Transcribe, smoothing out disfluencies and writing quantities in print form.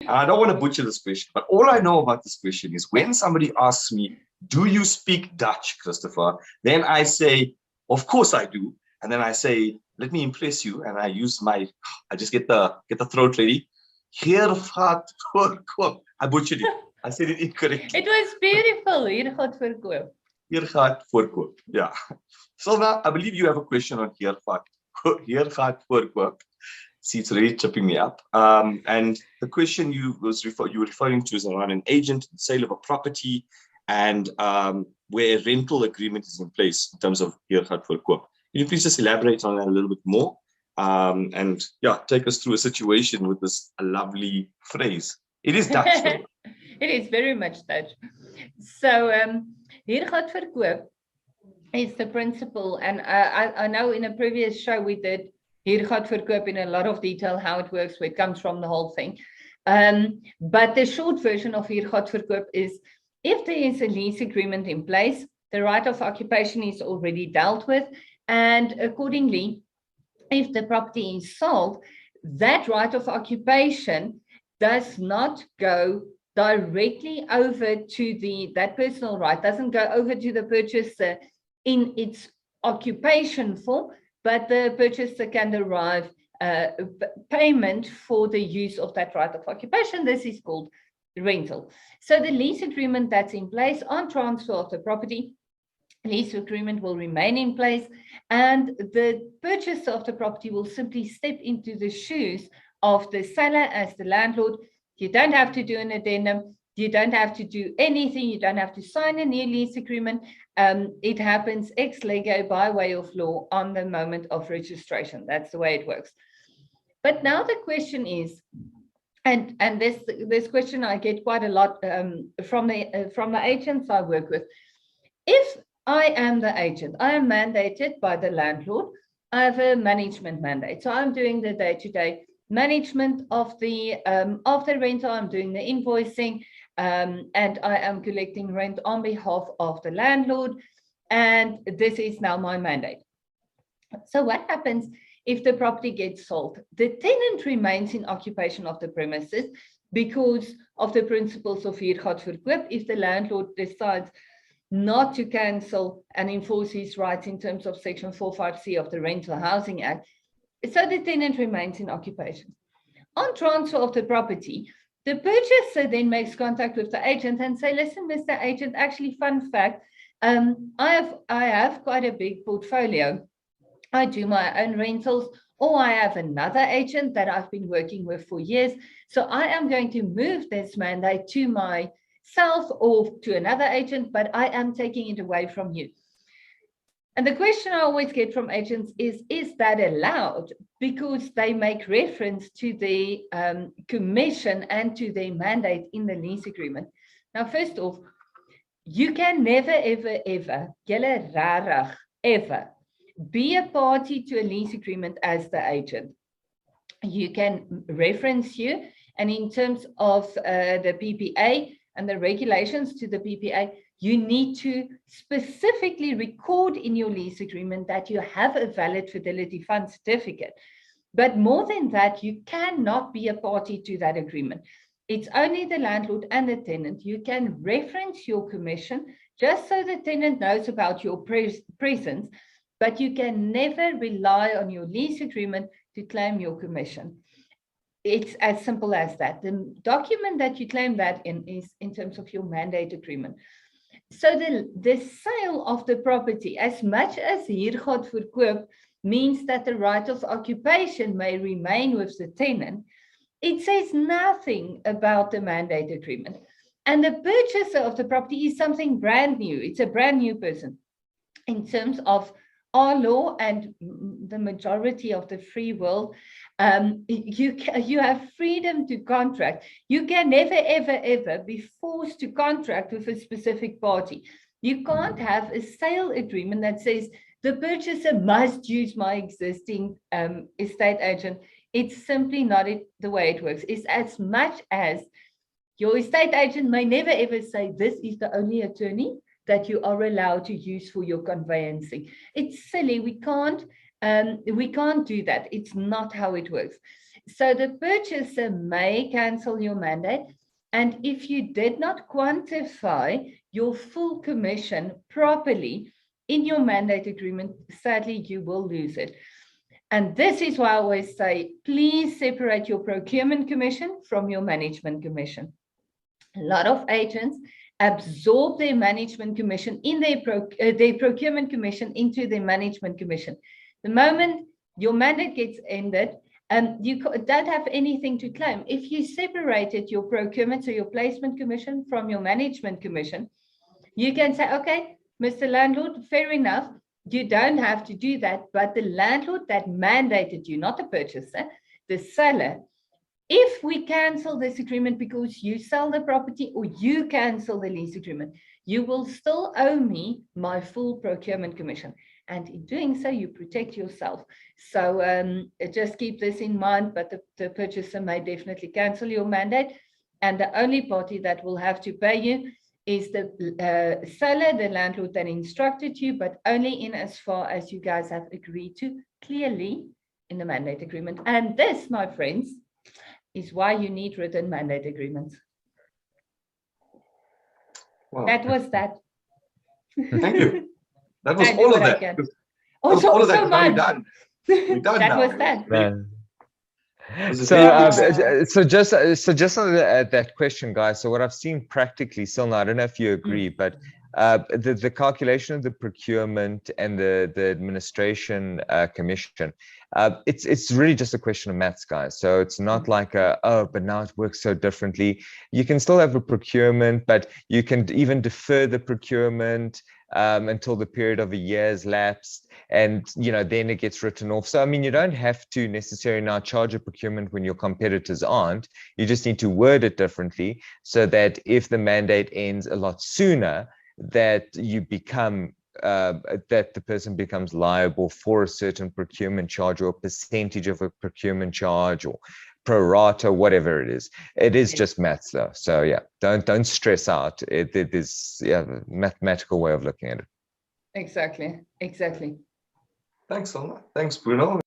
I don't want to butcher this question, but all I know about this question is when somebody asks me, do you speak Dutch, Christopher? Then I say, of course I do. And then I say, let me impress you. And I just get the throat ready. Huur gaat, voor, koop. I butchered it. I said it incorrectly. It was beautiful. Huur gaat, voor, koop. Huur gaat, voorkoop. Yeah. Cilna, I believe you have a question on huur gaat, voorkoop. See, it's really tripping me up. And the question you were referring to is around an agent, sale of a property, and where a rental agreement is in place in terms of huur gaat, voorkoop. Can you please just elaborate on that a little bit more? And yeah, take us through a situation with this lovely phrase. It is Dutch. It is very much Dutch. So, huur gaat, voorkoop is the principle. And I know in a previous show we did huur gaat, voorkoop in a lot of detail, how it works, where it comes from, the whole thing. But the short version of huur gaat, voorkoop is if there is a lease agreement in place, the right of occupation is already dealt with. And accordingly, if the property is sold, that right of occupation does not go directly over to that personal right, doesn't go over to the purchaser in its occupation form, but the purchaser can derive payment for the use of that right of occupation. This is called rental. So the lease agreement that's in place on transfer of the property, lease agreement will remain in place, and the purchaser of the property will simply step into the shoes of the seller as the landlord. You don't have to do an addendum. You don't have to do anything. You don't have to sign a new lease agreement. It happens ex lege by way of law on the moment of registration. That's the way it works. But now the question is, and this question I get quite a lot from the agents I work with. If I am the agent, I am mandated by the landlord. I have a management mandate, so I'm doing the day-to-day management of the rental. I'm doing the invoicing, and I am collecting rent on behalf of the landlord. And this is now my mandate. So what happens if the property gets sold? The tenant remains in occupation of the premises because of the principles of huur gaat, voorkoop. If the landlord decides not to cancel and enforce his rights in terms of Section 45C of the Rental Housing Act, so the tenant remains in occupation. On transfer of the property, the purchaser then makes contact with the agent and say, listen, Mr. Agent, actually, fun fact, I have quite a big portfolio. I do my own rentals, or I have another agent that I've been working with for years. So I am going to move this mandate to myself or to another agent, but I am taking it away from you. And the question I always get from agents is that allowed? Because they make reference to the commission and to their mandate in the lease agreement. Now, first off, you can never, ever, ever, julle rarig, ever be a party to a lease agreement as the agent. You can reference you, and in terms of the PPA and the regulations to the PPA, you need to specifically record in your lease agreement that you have a valid fidelity fund certificate. But more than that, you cannot be a party to that agreement. It's only the landlord and the tenant. You can reference your commission just so the tenant knows about your presence, but you can never rely on your lease agreement to claim your commission. It's as simple as that. The document that you claim that in is in terms of your mandate agreement. So the sale of the property, as much as huur gaat, voorkoop, means that the right of occupation may remain with the tenant, it says nothing about the mandate agreement. And the purchaser of the property is something brand new. It's a brand new person. In terms of our law and the majority of the free world, you have freedom to contract. You can never, ever, ever be forced to contract with a specific party. You can't have a sale agreement that says the purchaser must use my existing estate agent. It's simply not the way it works. It's as much as your estate agent may never, ever say this is the only attorney that you are allowed to use for your conveyancing. It's silly. We can't do that. It's not how it works. So the purchaser may cancel your mandate. And if you did not quantify your full commission properly in your mandate agreement, sadly, you will lose it. And this is why I always say, please separate your procurement commission from your management commission. A lot of agents absorb their management commission in their procurement commission into their management commission. The moment your mandate gets ended, you don't have anything to claim. If you separated your procurement, so your placement commission from your management commission, you can say, okay, Mr. Landlord, fair enough. You don't have to do that, but the landlord that mandated you, not the purchaser, the seller, if we cancel this agreement because you sell the property or you cancel the lease agreement, you will still owe me my full procurement commission. And in doing so, you protect yourself. So just keep this in mind, but the purchaser may definitely cancel your mandate. And the only party that will have to pay you is the seller, the landlord that instructed you, but only in as far as you guys have agreed to clearly in the mandate agreement. And this, my friends, is why you need written mandate agreements. Wow. That was that. Thank you. That was all of that. Oh, all of that. So much. Done. We're done That now. was that. So just on that question, guys. So what I've seen practically, Cilna, I don't know if you agree, but the calculation of the procurement and the administration commission, it's really just a question of maths, guys. So it's not like but now it works so differently. You can still have a procurement, but you can even defer the procurement until the period of a year's lapsed, and then it gets written off. So I mean, you don't have to necessarily now charge a procurement when your competitors aren't. You just need to word it differently so that if the mandate ends a lot sooner, that you become that the person becomes liable for a certain procurement charge or a percentage of a procurement charge or pro rata, whatever it is. It is just maths though. So yeah, don't stress out. It is a mathematical way of looking at it. Exactly. Thanks, Cilna. Thanks, Bruno.